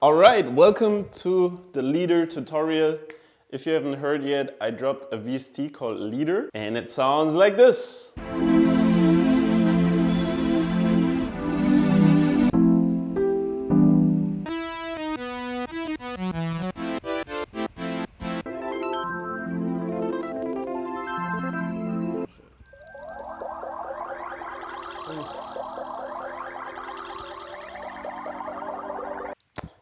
Alright, welcome to the Leadr tutorial. If you haven't heard yet, I dropped a VST called Leadr and it sounds like this.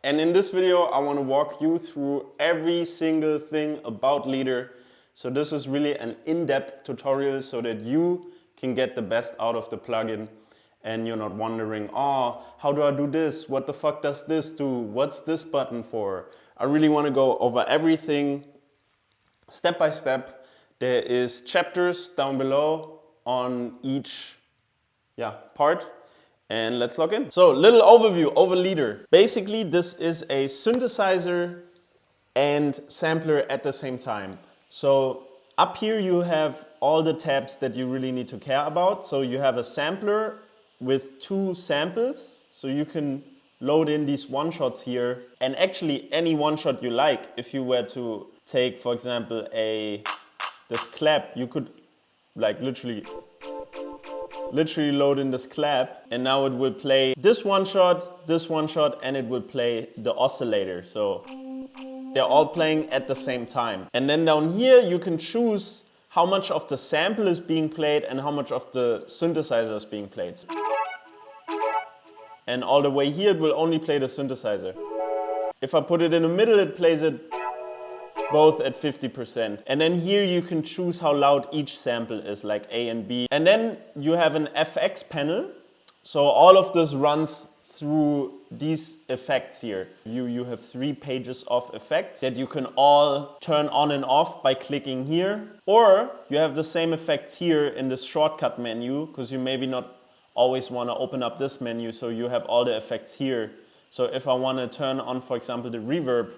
And in this video, I want to walk you through every single thing about Leadr. So this is really an in-depth tutorial so that you can get the best out of the plugin and you're not wondering, oh, how do I do this? What the fuck does this do? What's this button for? I really want to go over everything step by step. There is chapters down below on each part. And let's log in. So, little overview over Leadr. Basically, this is a synthesizer and sampler at the same time. So, up here you have all the tabs that you really need to care about. So, you have a sampler with 2 samples. So, you can load in these one-shots here. And actually, any one-shot you like. If you were to take, for example, this clap, you could like literally load in this clap, and now it will play this one shot, and it will play the oscillator. So they're all playing at the same time. And then down here you can choose how much of the sample is being played and how much of the synthesizer is being played. And all the way here it will only play the synthesizer. If I put it in the middle, it plays it both at 50%. And then here you can choose how loud each sample is, like A and B. And then you have an FX panel. So all of this runs through these effects here. You have 3 pages of effects that you can all turn on and off by clicking here. Or you have the same effects here in this shortcut menu, because you maybe not always want to open up this menu. So you have all the effects here. So if I want to turn on, for example, the reverb,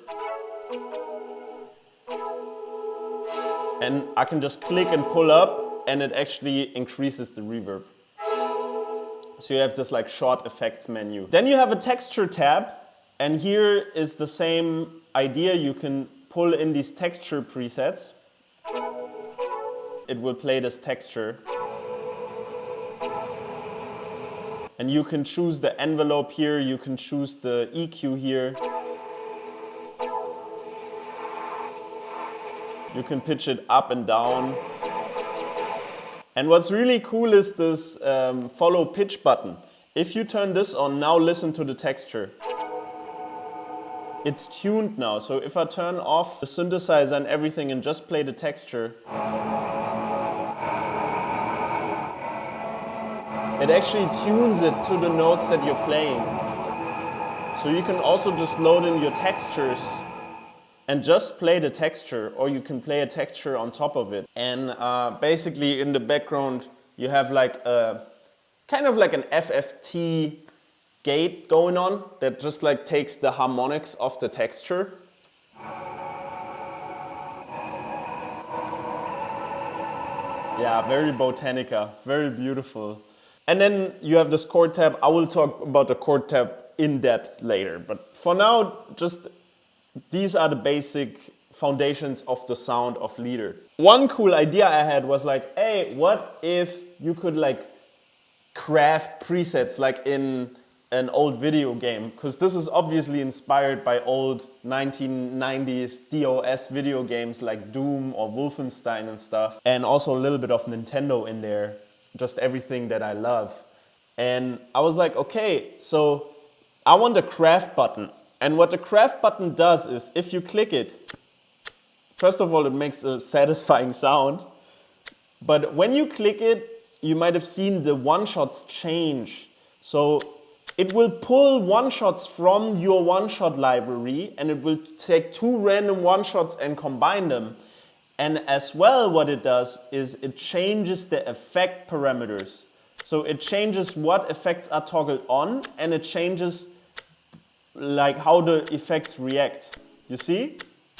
and I can just click and pull up and it actually increases the reverb. So you have this like short effects menu. Then you have a texture tab, and here is the same idea. You can pull in these texture presets. It will play this texture. And you can choose the envelope here, you can choose the EQ here. You can pitch it up and down. And what's really cool is this follow pitch button. If you turn this on, now listen to the texture. It's tuned now, so if I turn off the synthesizer and everything and just play the texture, it actually tunes it to the notes that you're playing. So you can also just load in your textures and just play the texture, or you can play a texture on top of it. And basically in the background you have like a kind of like an FFT gate going on that just like takes the harmonics of the texture. Yeah, very botanica, very beautiful. And then you have this chord tab. I will talk about the chord tab in depth later, but for now, just these are the basic foundations of the sound of Leadr. One cool idea I had was like, hey, what if you could like craft presets like in an old video game? Because this is obviously inspired by old 1990s DAWS video games like Doom or Wolfenstein and stuff. And also a little bit of Nintendo in there, just everything that I love. And I was like, okay, so I want a craft button. And what the craft button does is, if you click it, first of all, it makes a satisfying sound. But when you click it, you might have seen the one-shots change. So it will pull one-shots from your one-shot library, and it will take 2 random one-shots and combine them. And as well, what it does is it changes the effect parameters. So it changes what effects are toggled on, and it changes like how the effects react. You see?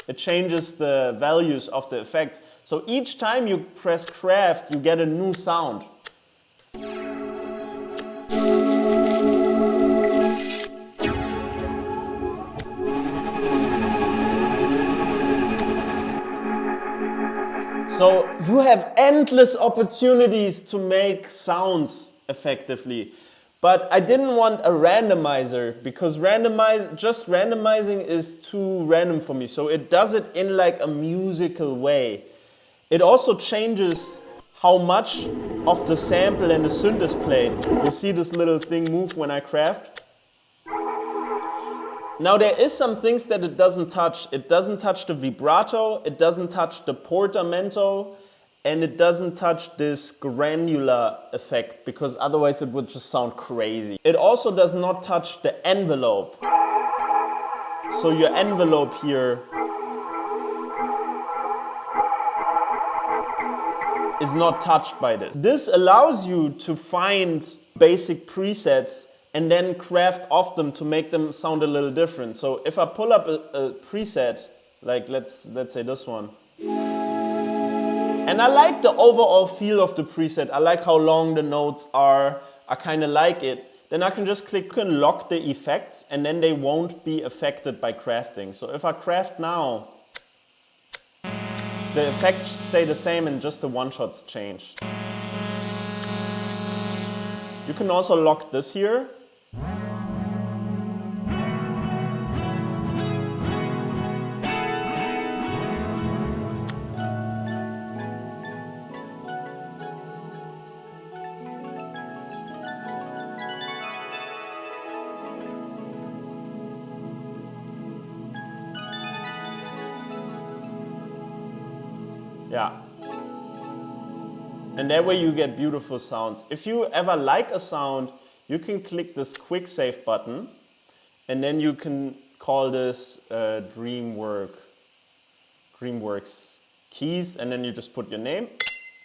It changes the values of the effects. So each time you press craft, you get a new sound. So you have endless opportunities to make sounds effectively. But I didn't want a randomizer because just randomizing is too random for me. So it does it in like a musical way. It also changes how much of the sample and the synth is played. You see this little thing move when I craft. Now there is some things that it doesn't touch. It doesn't touch the vibrato, it doesn't touch the portamento, and it doesn't touch this granular effect because otherwise it would just sound crazy. It also does not touch the envelope. So your envelope here is not touched by this. This allows you to find basic presets and then craft off them to make them sound a little different. So if I pull up a preset, like let's say this one, and I like the overall feel of the preset, I like how long the notes are, I kind of like it, then I can just click and lock the effects and then they won't be affected by crafting. So if I craft now, the effects stay the same and just the one-shots change. You can also lock this here. Yeah. And that way you get beautiful sounds. If you ever like a sound, you can click this quick save button and then you can call this DreamWorks keys, and then you just put your name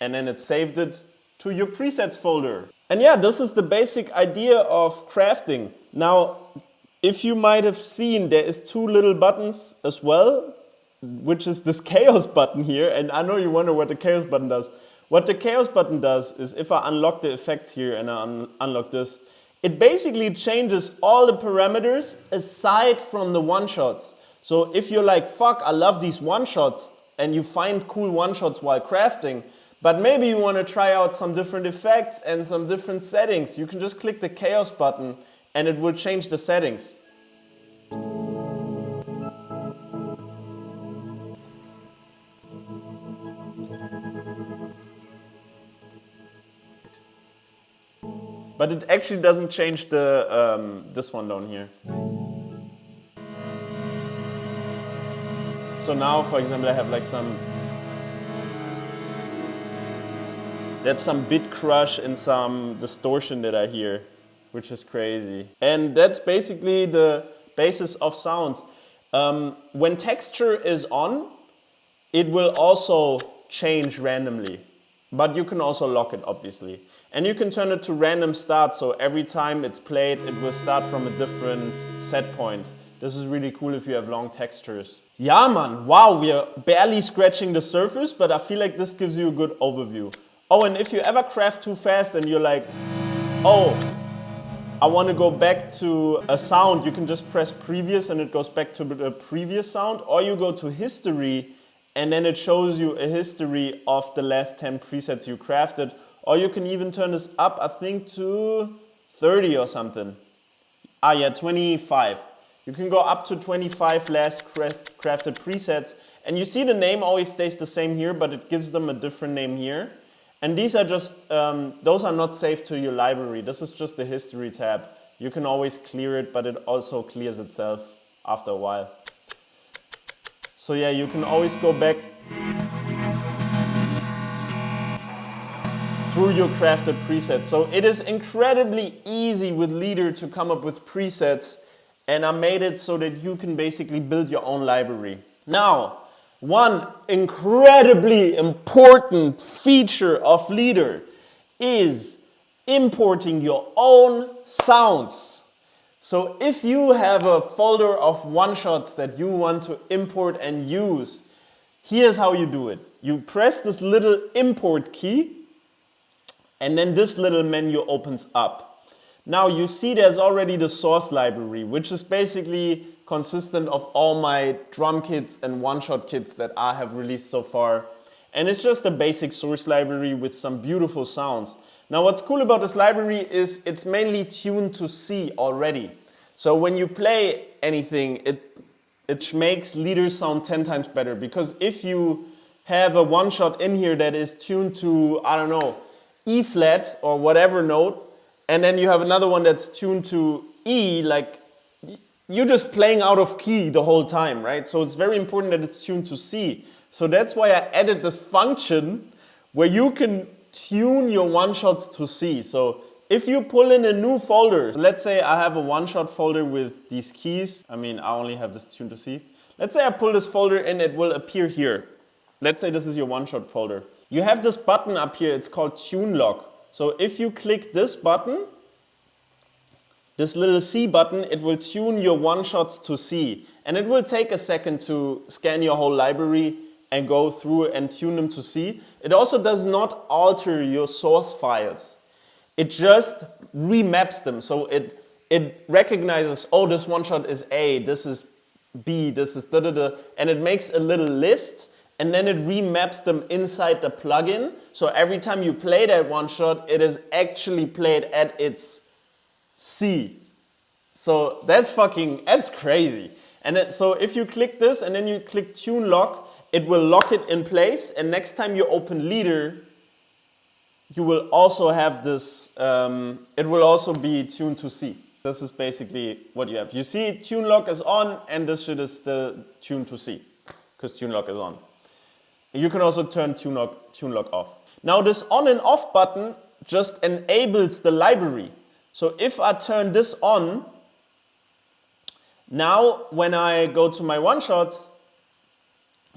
and then it saved it to your presets folder. And yeah, this is the basic idea of crafting. Now, if you might have seen, there is two little buttons as well, which is this chaos button here, and I know you wonder what the chaos button does. What the chaos button does is if I unlock the effects here and I unlock this, it basically changes all the parameters aside from the one-shots. So if you're like, fuck, I love these one-shots, and you find cool one-shots while crafting, but maybe you want to try out some different effects and some different settings, you can just click the chaos button and it will change the settings. But it actually doesn't change the this one down here. So now, for example, I have like that's some bit crush and some distortion that I hear, which is crazy. And that's basically the basis of sounds. When texture is on, it will also change randomly. But you can also lock it, obviously. And you can turn it to random start, so every time it's played, it will start from a different set point. This is really cool if you have long textures. Yeah, man, wow, we are barely scratching the surface, but I feel like this gives you a good overview. Oh, and if you ever craft too fast and you're like, oh, I want to go back to a sound, you can just press previous and it goes back to the previous sound, or you go to history and then it shows you a history of the last 10 presets you crafted. Or you can even turn this up, I think, to 30 or something. Ah, yeah, 25. You can go up to 25 last crafted presets. And you see the name always stays the same here, but it gives them a different name here. And these are just, those are not saved to your library. This is just the history tab. You can always clear it, but it also clears itself after a while. So yeah, you can always go back through your crafted presets. So it is incredibly easy with Leadr to come up with presets, and I made it so that you can basically build your own library. Now, one incredibly important feature of Leadr is importing your own sounds. So if you have a folder of one-shots that you want to import and use, here's how you do it. You press this little import key, and then this little menu opens up. Now you see there's already the source library, which is basically consistent of all my drum kits and one-shot kits that I have released so far. And it's just a basic source library with some beautiful sounds. Now what's cool about this library is it's mainly tuned to C already. So when you play anything, it makes Leadr sound 10 times better, because if you have a one shot in here that is tuned to, I don't know, E flat or whatever note, and then you have another one that's tuned to E, like you're just playing out of key the whole time, right? So it's very important that it's tuned to C. So that's why I added this function where you can tune your one shots to C. So if you pull in a new folder, let's say I have a one shot folder with these keys. I mean, I only have this tuned to C. Let's say I pull this folder in, it will appear here. Let's say this is your one shot folder. You have this button up here, it's called Chord Lock. So if you click this button, this little C button, it will tune your one shots to C. And it will take a second to scan your whole library and go through and tune them to C. It also does not alter your source files. It just remaps them. So it recognizes, oh, this one shot is A, this is B, this is da-da-da. And it makes a little list, and then it remaps them inside the plugin. So every time you play that one shot, it is actually played at its C. So that's crazy. And so if you click this and then you click Tune Lock, it will lock it in place. And next time you open Leadr, you will also have this, it will also be tuned to C. This is basically what you have. You see Tune Lock is on, and this shit is still tuned to C, because Tune Lock is on. You can also turn Tune Lock off. Now this on and off button just enables the library. So if I turn this on, now when I go to my one shots,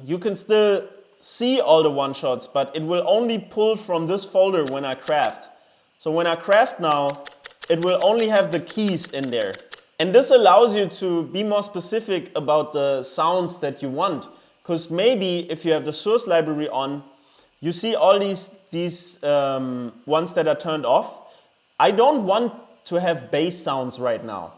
you can still see all the one shots, but it will only pull from this folder when I craft. So when I craft now, it will only have the keys in there. And this allows you to be more specific about the sounds that you want. Because maybe if you have the source library on, you see all these ones that are turned off. I don't want to have bass sounds right now.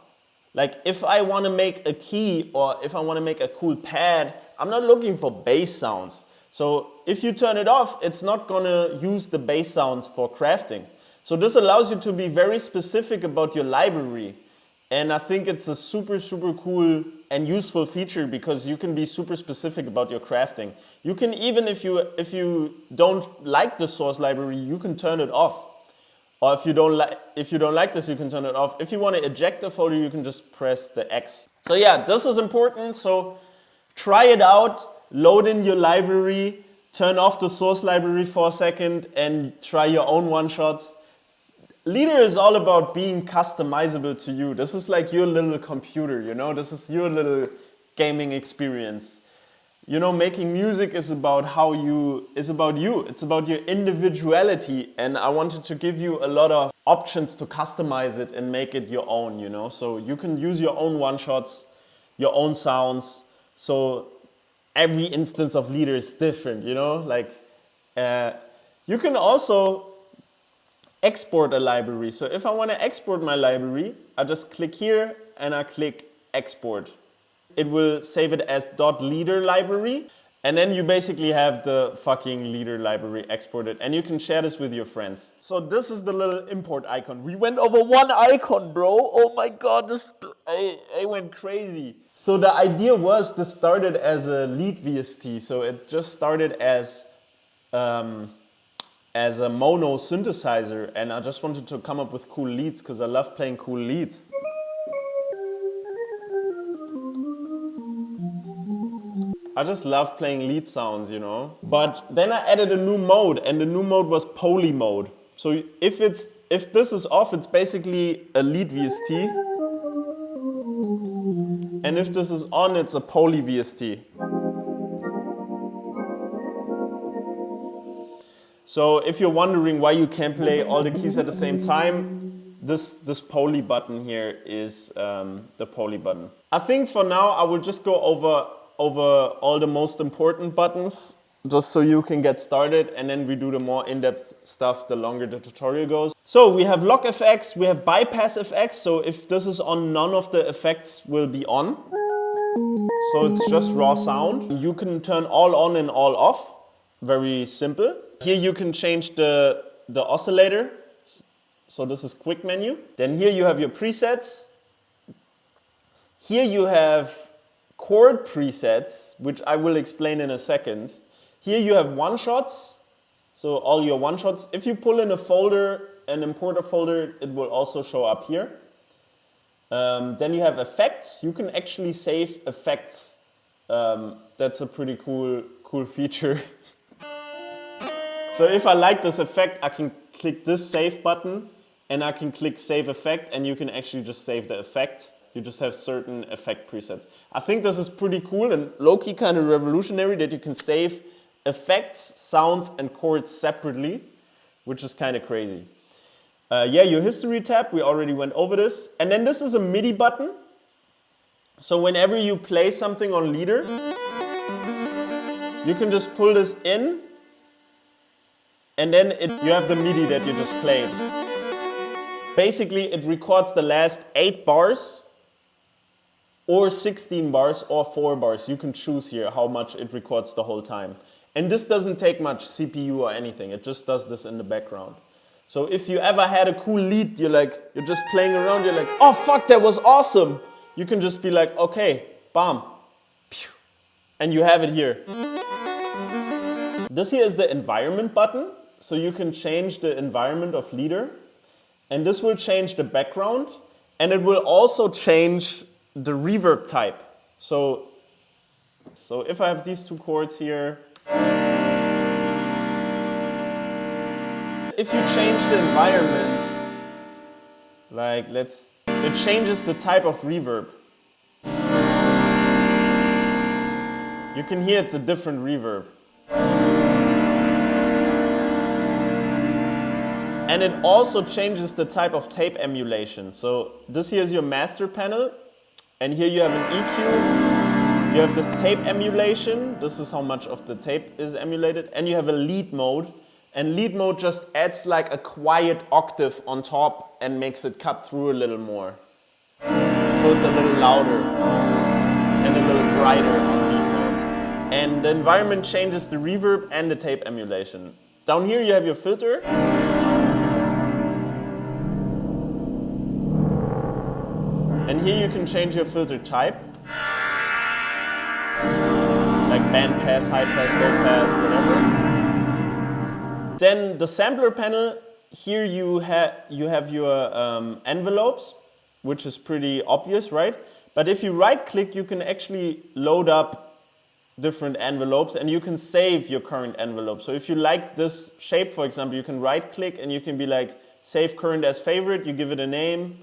Like if I want to make a key or if I want to make a cool pad, I'm not looking for bass sounds. So if you turn it off, it's not going to use the bass sounds for crafting. So this allows you to be very specific about your library. And I think it's a super, super cool and useful feature, because you can be super specific about your crafting. You can even, if you don't like the source library, you can turn it off. Or if you don't like this, you can turn it off. If you want to eject the folder, you can just press the X. So yeah, this is important. So try it out, load in your library, turn off the source library for a second, and try your own one-shots. Leadr is all about being customizable to you. This is like your little computer, you know? This is your little gaming experience. You know, making music is about you. It's about your individuality. And I wanted to give you a lot of options to customize it and make it your own, you know? So you can use your own one-shots, your own sounds. So every instance of Leadr is different, you know? Like, you can also export a library. So if I want to export my library, I just click here and I click export. It will save it as .leadr library, and then you basically have the fucking Leadr library exported, and you can share this with your friends. So this is the little import icon. We went over one icon, bro. Oh my god, I went crazy. So the idea was this started as a lead VST. So it just started as a mono synthesizer, and I just wanted to come up with cool leads because I love playing cool leads. I just love playing lead sounds, you know. But then I added a new mode, and the new mode was poly mode. So if this is off, it's basically a lead VST. And if this is on, it's a poly VST. So if you're wondering why you can't play all the keys at the same time, this poly button here is the poly button. I think for now I will just go over all the most important buttons, just so you can get started, and then we do the more in-depth stuff the longer the tutorial goes. So we have lock effects, we have bypass effects, so if this is on, none of the effects will be on. So it's just raw sound. You can turn all on and all off. very simple. Here you can change the oscillator. So this is quick menu. Then here you have your presets. Here you have chord presets, which I will explain in a second. Here you have one-shots. So all your one-shots. If you pull in a folder and import a folder, it will also show up here. Then you have effects. You can actually save effects. That's a pretty cool feature. So if I like this effect, I can click this save button and I can click save effect and you can actually just save the effect. You just have certain effect presets. I think this is pretty cool and low-key kind of revolutionary that you can save effects, sounds and chords separately, which is kind of crazy. Yeah, your history tab, we already went over this. And then this is a MIDI button. So whenever you play something on Leadr, you can just pull this in and then you have the MIDI that you just played. Basically, it records the last 8 bars or 16 bars or 4 bars. You can choose here how much it records the whole time. And this doesn't take much CPU or anything. It just does this in the background. So if you ever had a cool lead, you're just playing around, you're like, oh fuck, that was awesome. You can just be like, okay, bam, and you have it here. This here is the environment button. So you can change the environment of Leadr. And this will change the background. And it will also change the reverb type. So if I have these 2 chords here, if you change the environment, it changes the type of reverb. You can hear it's a different reverb. And it also changes the type of tape emulation. So this here is your master panel. And here you have an EQ. You have this tape emulation. This is how much of the tape is emulated. And you have a lead mode. And lead mode just adds like a quiet octave on top and makes it cut through a little more. So it's a little louder and a little brighter on lead mode. And the environment changes the reverb and the tape emulation. Down here you have your filter. And here you can change your filter type. Like band pass, high pass, low pass, whatever. Then the sampler panel, here you have your envelopes, which is pretty obvious, right? But if you right click, you can actually load up different envelopes and you can save your current envelope. So if you like this shape, for example, you can right click and you can be like, save current as favorite, you give it a name,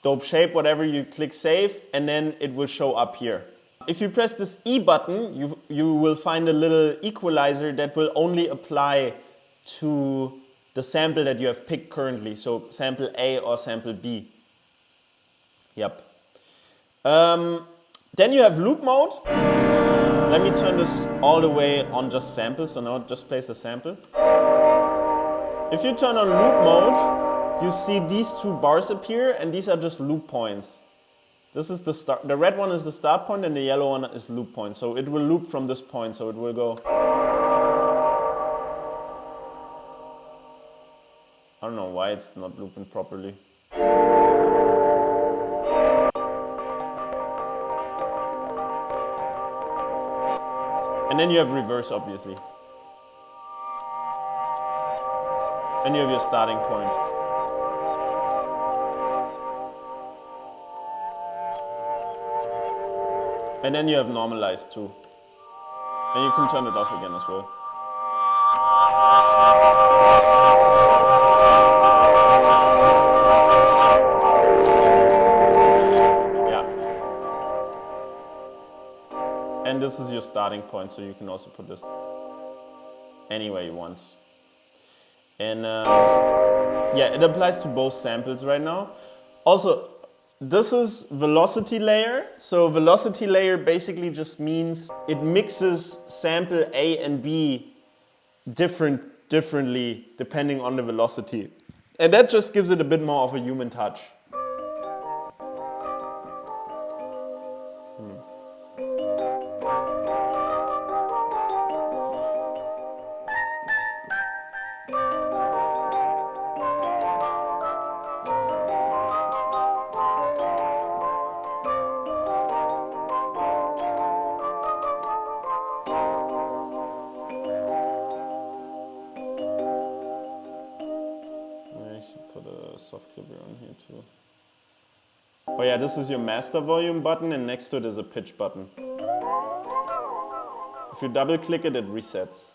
dope shape, whatever, you click save, and then it will show up here. If you press this E button, you will find a little equalizer that will only apply to the sample that you have picked currently. So sample A or sample B. Yep. Then you have loop mode. Let me turn this all the way on just sample. So now it just plays the sample. If you turn on loop mode, you see these 2 bars appear, and these are just loop points. This is the start. The red one is the start point, and the yellow one is loop point. So it will loop from this point. So it will go. I don't know why it's not looping properly. And then you have reverse, obviously. And you have your starting point. And then you have normalized too. And you can turn it off again as well. Yeah. And this is your starting point, so you can also put this anywhere you want. And yeah, it applies to both samples right now. Also, this is velocity layer. So velocity layer basically just means it mixes sample A and B differently depending on the velocity. And that just gives it a bit more of a human touch. Oh yeah, this is your master volume button, and next to it is a pitch button. If you double click it, it resets.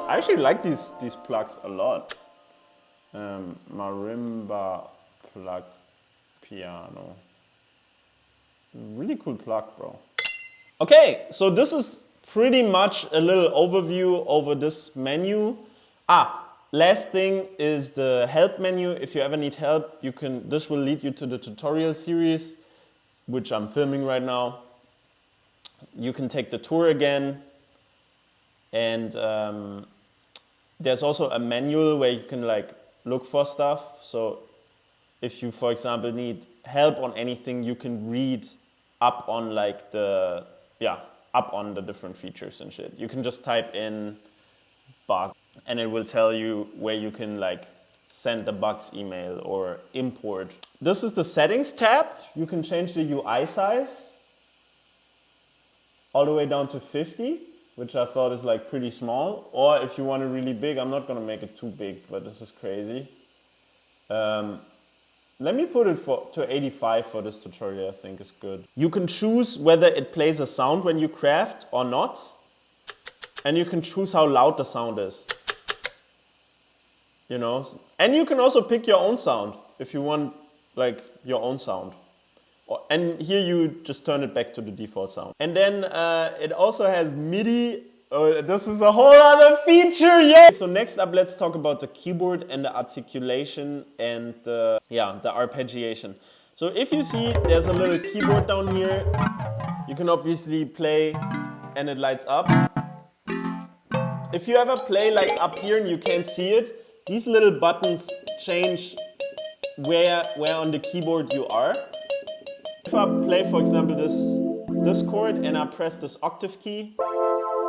I actually like these plugs a lot. Marimba plug piano. Really cool plug, bro. Okay, so this is pretty much a little overview over this menu. Last thing is the help menu. If you ever need help, this will lead you to the tutorial series, which I'm filming right now. You can take the tour again, and there's also a manual where you can like look for stuff. So if you, for example, need help on anything, you can read up on like up on the different features and shit. You can just type in bug and it will tell you where you can like send the bugs email or import. This is the settings tab. You can change the UI size all the way down to 50, which I thought is like pretty small. Or if you want it really big, I'm not gonna make it too big, but this is crazy. Let me put it to 85 for this tutorial, I think is good. You can choose whether it plays a sound when you craft or not. And you can choose how loud the sound is. You know? And you can also pick your own sound if you want like your own sound. And here you just turn it back to the default sound. And then it also has MIDI. Oh, this is a whole other feature, yeah! So next up, let's talk about the keyboard and the articulation and the arpeggiation. So if you see, there's a little keyboard down here. You can obviously play and it lights up. If you ever play like up here and you can't see it, these little buttons change where on the keyboard you are. If I play, for example, this chord and I press this octave key,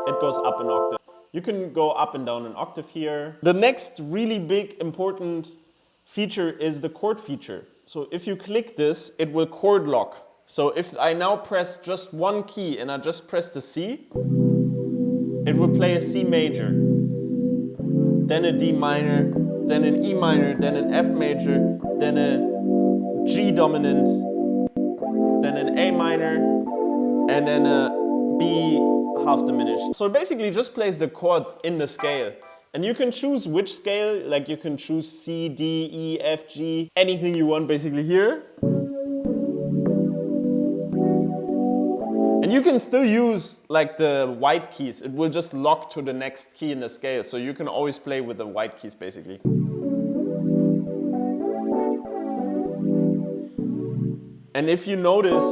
it goes up an octave. You can go up and down an octave here. The next really big important feature is the chord feature. So if you click this, it will chord lock. So if I now press just one key and I just press the C, it will play a C major, then a D minor, then an E minor, then an F major, then a G dominant, then an A minor, and then a B half diminished. So it basically just plays the chords in the scale. And you can choose which scale, like you can choose C, D, E, F, G, anything you want basically here. And you can still use like the white keys. It will just lock to the next key in the scale. So you can always play with the white keys basically. And if you notice,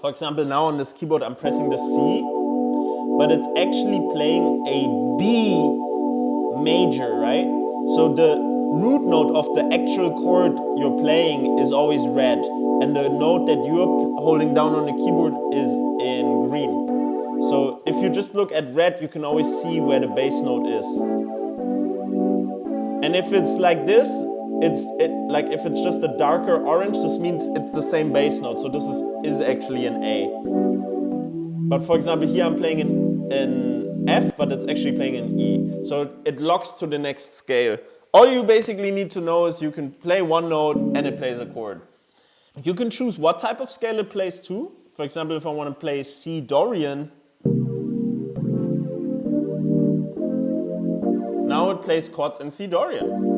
for example, now on this keyboard I'm pressing the C, but it's actually playing a B major, right? So the root note of the actual chord you're playing is always red, and the note that you're holding down on the keyboard is in green. So if you just look at red, you can always see where the bass note is. And if it's like this, like if it's just a darker orange, this means it's the same bass note. So this is actually an A. But for example, here I'm playing an F, but it's actually playing an E. So it locks to the next scale. All you basically need to know is you can play one note and it plays a chord. You can choose what type of scale it plays to. For example, if I want to play C Dorian, now it plays chords in C Dorian.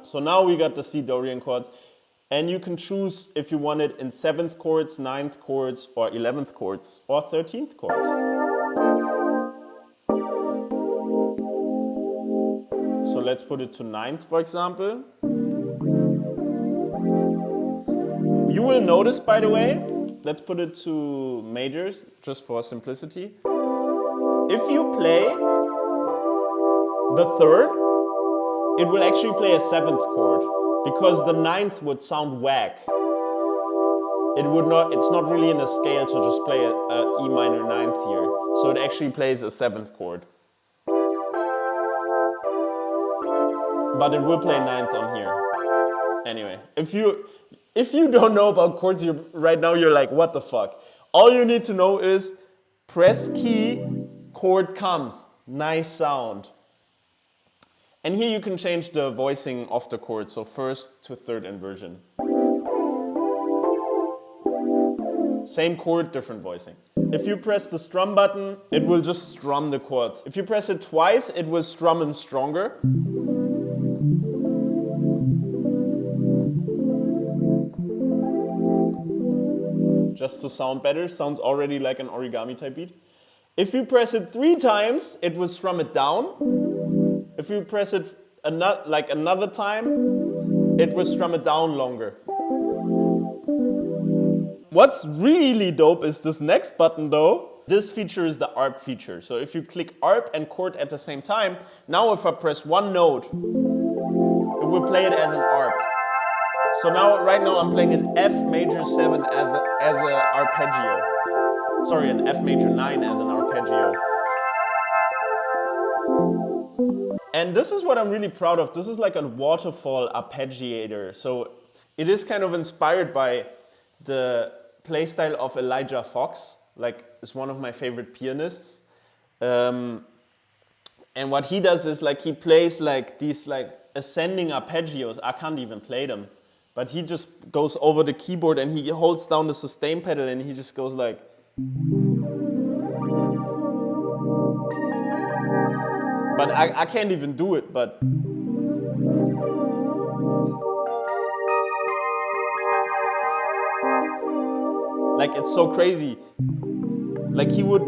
So now we got the C Dorian chords, and you can choose if you want it in 7th chords, 9th chords, or 11th chords, or 13th chords. So let's put it to 9th, for example. You will notice, by the way, let's put it to majors, just for simplicity. If you play the 3rd, it will actually play a 7th chord because the 9th would sound whack. It would not, it's not really in a scale to just play a E minor 9th here. So it actually plays a 7th chord. But it will play 9th on here. Anyway, if you don't know about chords, right now you're like, what the fuck? All you need to know is press key, chord comes, nice sound. And here you can change the voicing of the chord, so 1st to 3rd inversion. Same chord, different voicing. If you press the strum button, it will just strum the chords. If you press it twice, it will strum them stronger. Just to sound better, sounds already like an origami type beat. If you press it 3 times, it will strum it down. If you press it another time, it will strum it down longer. What's really dope is this next button though. This feature is the ARP feature. So if you click ARP and chord at the same time, now if I press one note, it will play it as an ARP. So now, right now I'm playing an F major 7 as an arpeggio. Sorry, an F major 9 as an arpeggio. And this is what I'm really proud of. This is like a waterfall arpeggiator. So it is kind of inspired by the playstyle of Elijah Fox, like is one of my favorite pianists. And what he does is like he plays like these like ascending arpeggios. I can't even play them. But he just goes over the keyboard and he holds down the sustain pedal and he just goes like. But I can't even do it, but. Like it's so crazy. Like he would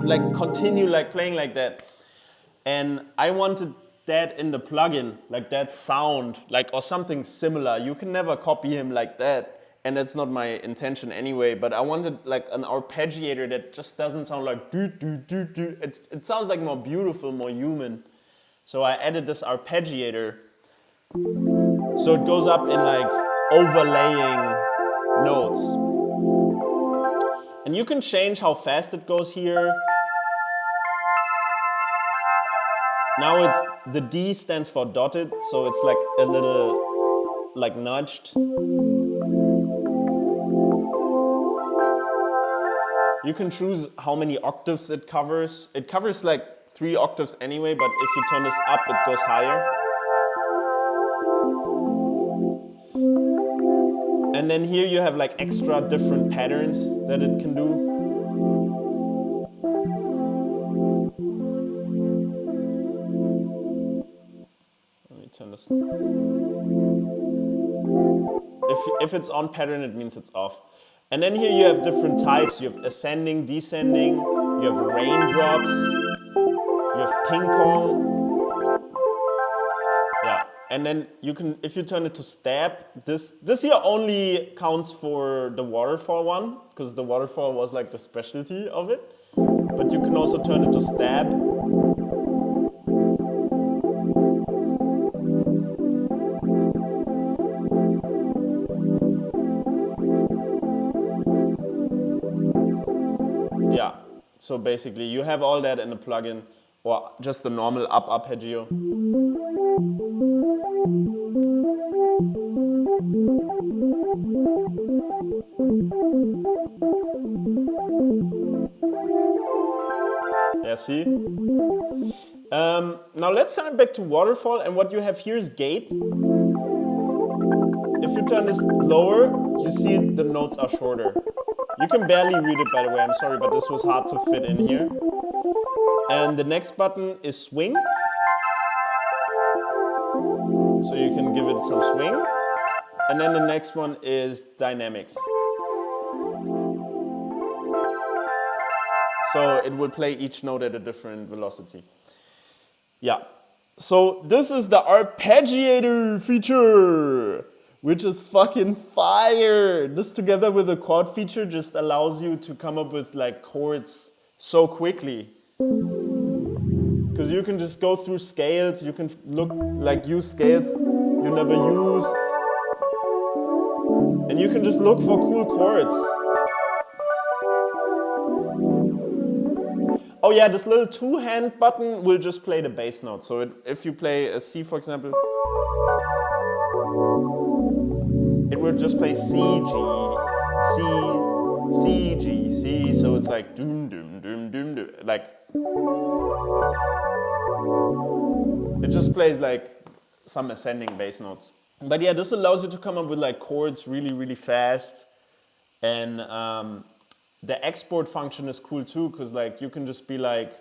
like continue like playing like that. And I wanted that in the plugin, like that sound, like or something similar. You can never copy him like that, and that's not my intention anyway. But I wanted like an arpeggiator that just doesn't sound like do do do do. It sounds like more beautiful, more human. So I added this arpeggiator, so it goes up in like overlaying notes, and you can change how fast it goes here. Now it's, the D stands for dotted, so it's like a little, like nudged. You can choose how many octaves it covers. It covers like 3 octaves anyway, but if you turn this up, it goes higher. And then here you have like extra different patterns that it can do. If it's on pattern, it means it's off. And then here you have different types. You have ascending, descending, you have raindrops, you have ping pong. Yeah, and then you can, if you turn it to stab, this here only counts for the waterfall one, because the waterfall was like the specialty of it. But you can also turn it to stab. Yeah, so basically you have all that in the plugin, or just the normal up arpeggio. Yeah, see? Now let's turn back to waterfall, and what you have here is gate. If you turn this lower, you see the notes are shorter. You can barely read it, by the way, I'm sorry, but this was hard to fit in here. And the next button is swing. So you can give it some swing. And then the next one is dynamics. So it will play each note at a different velocity. Yeah. So this is the arpeggiator feature, which is fucking fire. This together with the chord feature just allows you to come up with like chords so quickly. because you can just go through scales, you can use scales you never used, and you can just look for cool chords. Oh yeah, this little two-hand button will just play the bass note. So if you play a C, for example, it will just play C, G, C, C, G, C. So it's like doom, doom, doom, doom, doom. Like, it just plays like some ascending bass notes. But yeah, this allows you to come up with like chords really, really fast. And the export function is cool too, because like you can just be like,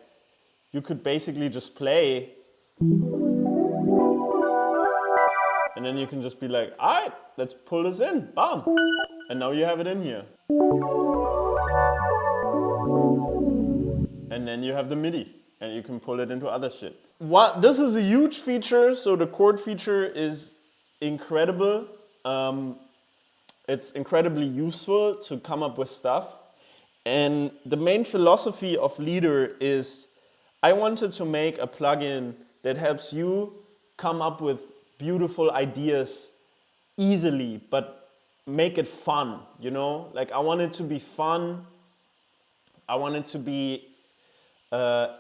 you could basically just play, and then you can just be like, all right, let's pull this in, bam, and now you have it in here. And then you have the MIDI, and you can pull it into other shit. This is a huge feature, so the chord feature is incredible. It's incredibly useful to come up with stuff. And the main philosophy of Leadr is I wanted to make a plugin that helps you come up with beautiful ideas easily, but make it fun, you know? Like I want it to be fun. I want it to be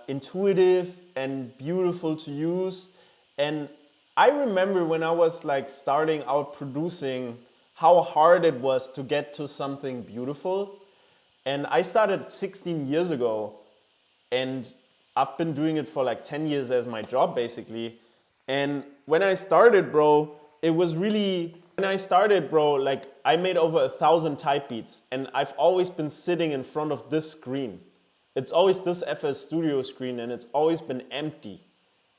intuitive and beautiful to use. And I remember when I was like starting out producing, how hard it was to get to something beautiful. And I started 16 years ago, and I've been doing it for like 10 years as my job basically. And when I started, bro, like I made over 1,000 type beats, and I've always been sitting in front of this screen. It's always this FL Studio screen, and it's always been empty.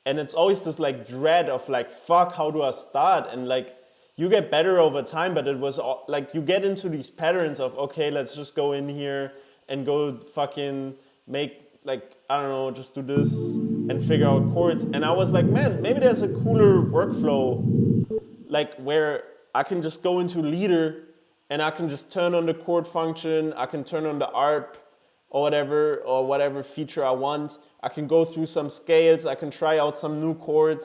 And it's always this like dread of like, fuck, how do I start? And like, you get better over time, but it was like you get into these patterns of, okay, let's just go in here and go fucking make like, I don't know, just do this and figure out chords. And I was like, man, maybe there's a cooler workflow, like where I can just go into Leadr and I can just turn on the chord function, I can turn on the arp or whatever feature I want. I can go through some scales, I can try out some new chords.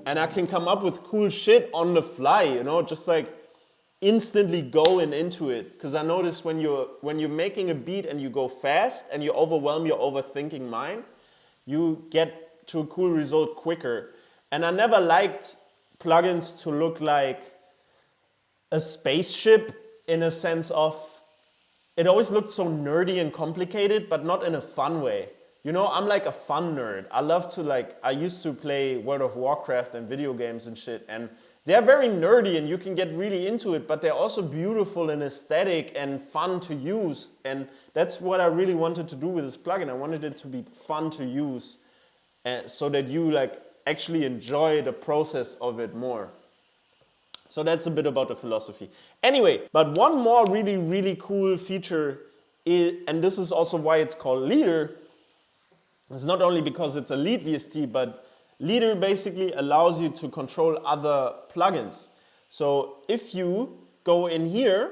And I can come up with cool shit on the fly, you know, just like instantly going into it. Because I notice when you're making a beat and you go fast and you overwhelm your overthinking mind, you get to a cool result quicker. And I never liked plugins to look like a spaceship in a sense of, it always looked so nerdy and complicated, but not in a fun way. You know, I'm like a fun nerd. I love to like, I used to play World of Warcraft and video games and shit, and they're very nerdy and you can get really into it, but they're also beautiful and aesthetic and fun to use. And that's what I really wanted to do with this plugin. I wanted it to be fun to use, so that you like actually enjoy the process of it more. So that's a bit about the philosophy. Anyway, but one more really, really cool feature is, and this is also why it's called Leadr. It's not only because it's a lead VST, but Leadr basically allows you to control other plugins. So if you go in here,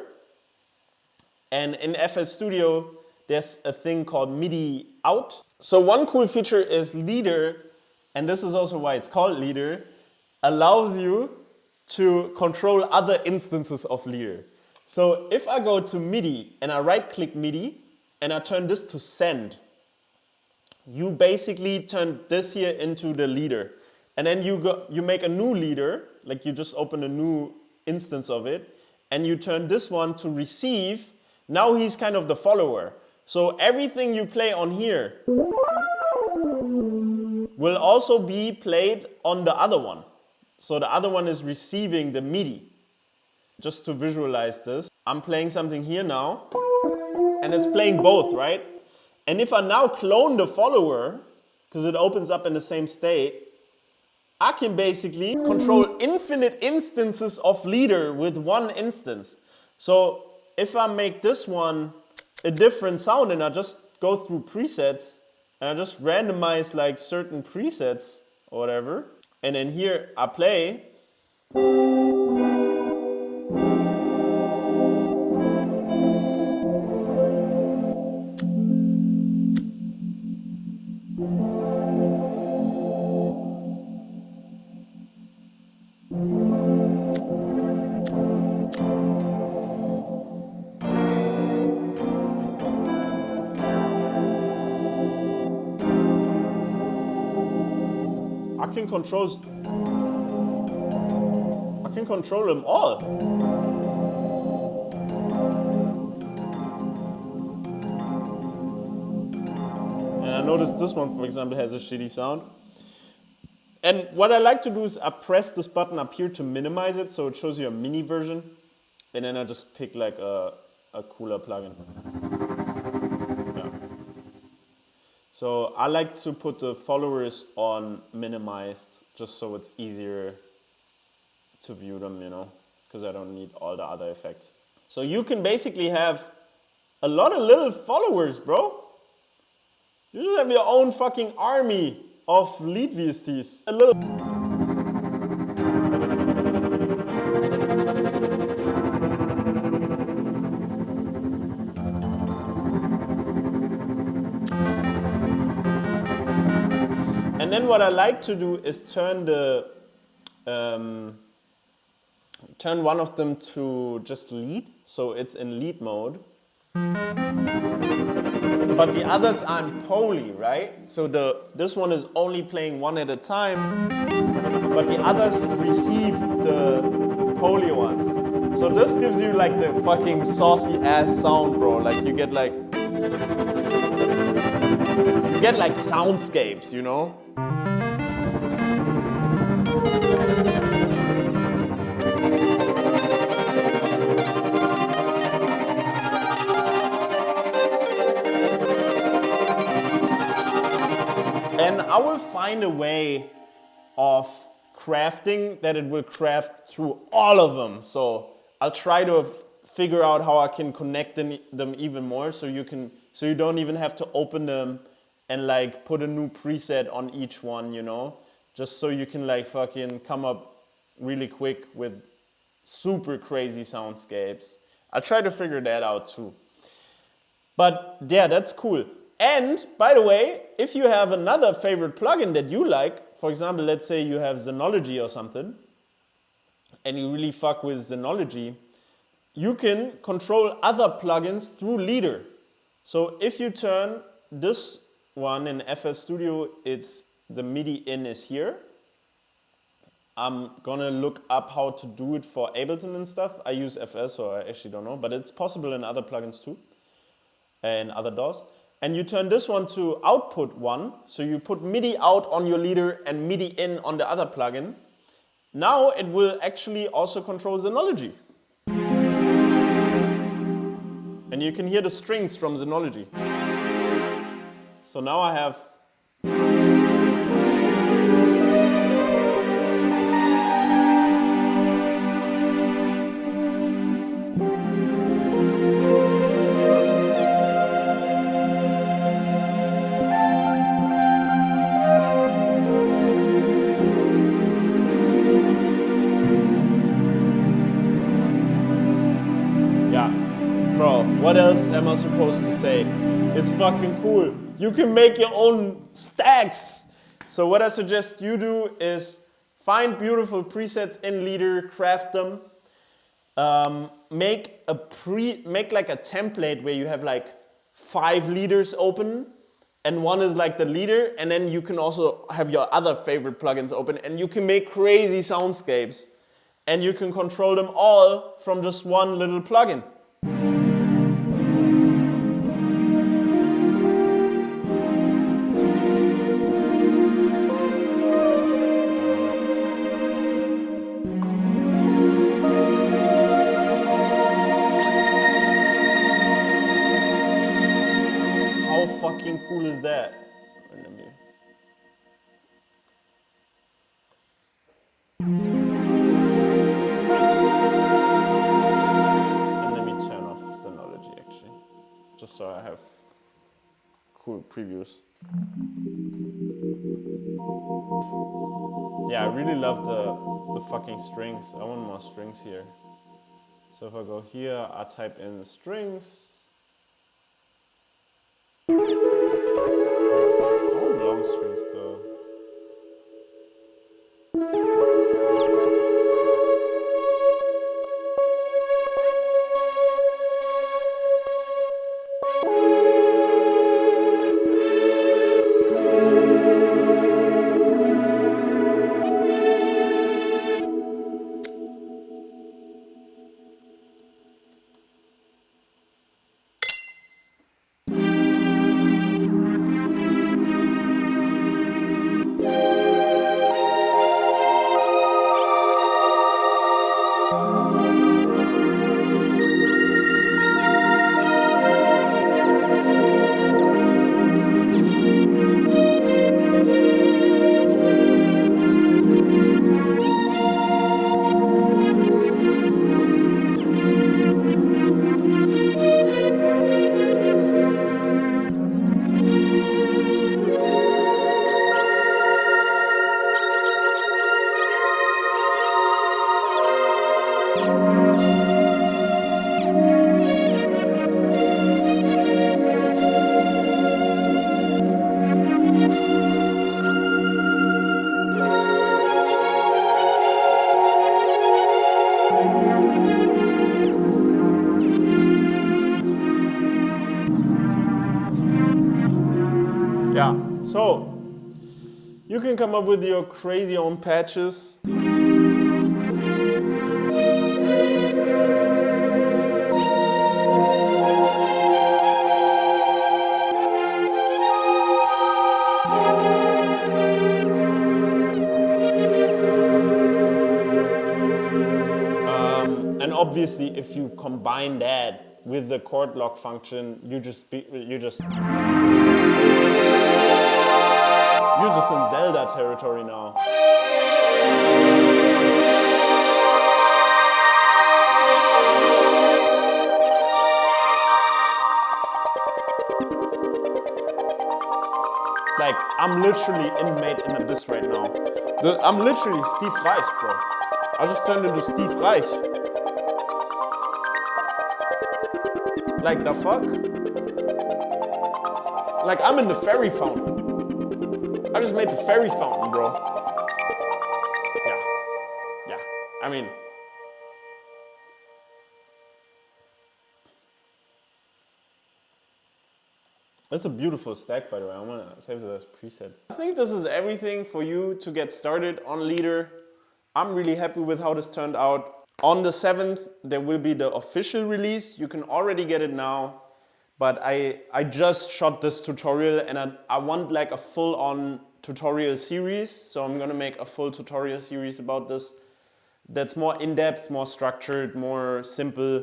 and in FL Studio, there's a thing called MIDI out. So one cool feature is Leadr, and this is also why it's called Leadr, allows you to control other instances of Leadr. So if I go to MIDI and I right-click MIDI and I turn this to send, you basically turn this here into the Leadr. And then you make a new Leadr, like you just open a new instance of it, and you turn this one to receive. Now he's kind of the follower. So everything you play on here will also be played on the other one. So the other one is receiving the MIDI. Just to visualize this, I'm playing something here now, and it's playing both, right? And if I now clone the follower, because it opens up in the same state, I can basically control infinite instances of Leadr with one instance. So if I make this one a different sound and I just go through presets and I just randomize like certain presets or whatever, and then here I play, can control them all. And I noticed this one, for example, has a shitty sound. And what I like to do is I press this button up here to minimize it, so it shows you a mini version. And then I just pick like a cooler plugin. Yeah. So I like to put the followers on minimized, just so it's easier to view them, you know, because I don't need all the other effects. So you can basically have a lot of little followers, bro. You should have your own fucking army of lead VSTs. A little. And then what I like to do is turn turn one of them to just lead, so it's in lead mode. But the others are in poly, right? So this one is only playing one at a time, but the others receive the poly ones. So this gives you like the fucking saucy ass sound, bro. Like you get like soundscapes, you know? And I will find a way of crafting that it will craft through all of them. So I'll try to figure out how I can connect them even more, so you don't even have to open them and like put a new preset on each one, you know, just so you can like fucking come up really quick with super crazy soundscapes. I'll try to figure that out too. But yeah, that's cool. And by the way, if you have another favorite plugin that you like, for example, let's say you have Zenology or something, and you really fuck with Zenology, you can control other plugins through Leadr. So if you turn this one in FL Studio, it's the MIDI in is here. I'm gonna look up how to do it for Ableton and stuff. I use FL, so I actually don't know, but it's possible in other plugins too, and other DAWs. And you turn this one to output one, so you put MIDI out on your Leadr and MIDI in on the other plugin. Now it will actually also control Zenology. And you can hear the strings from Zenology. So now I have what else am I supposed to say? It's fucking cool. You can make your own stacks. So what I suggest you do is find beautiful presets in Leadr, craft them, make like a template where you have like 5 leaders open, and one is like the leader, and then you can also have your other favorite plugins open, and you can make crazy soundscapes, and you can control them all from just one little plugin. Cool is that? Let me turn off Zenology actually, just so I have cool previews. Yeah, I really love the fucking strings. I want more strings here. So if I go here, I type in the strings. Long strings though. You can come up with your crazy own patches. And obviously, if you combine that with the chord lock function, you're just in Zelda territory now. Like, I'm literally in Made in Abyss right now. I'm literally Steve Reich, bro. I just turned into Steve Reich. Like, the fuck? Like, I'm in the fairy fountain. I just made the fairy fountain, bro. Yeah. I mean, it's a beautiful stack, by the way. I'm gonna save it as preset. I think this is everything for you to get started on Leadr. I'm really happy with how this turned out. On the 7th, there will be the official release. You can already get it now. But I just shot this tutorial and I want like a full-on tutorial series. So I'm gonna make a full tutorial series about this. That's more in-depth, more structured, more simple.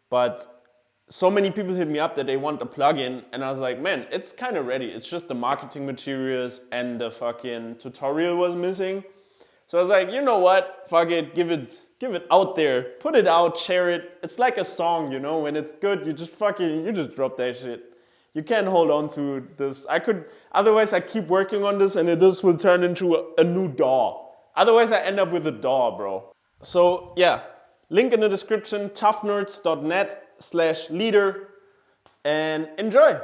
But so many people hit me up that they want a plugin and I was like, man, it's kind of ready. It's just the marketing materials and the fucking tutorial was missing. So I was like, you know what? Fuck it, give it out there. Put it out, share it. It's like a song, you know, when it's good, you just drop that shit. You can't hold on to this. Otherwise I keep working on this and this will turn into a new DAW. Otherwise I end up with a DAW, bro. So yeah, link in the description, toughnerds.net/Leadr, and enjoy.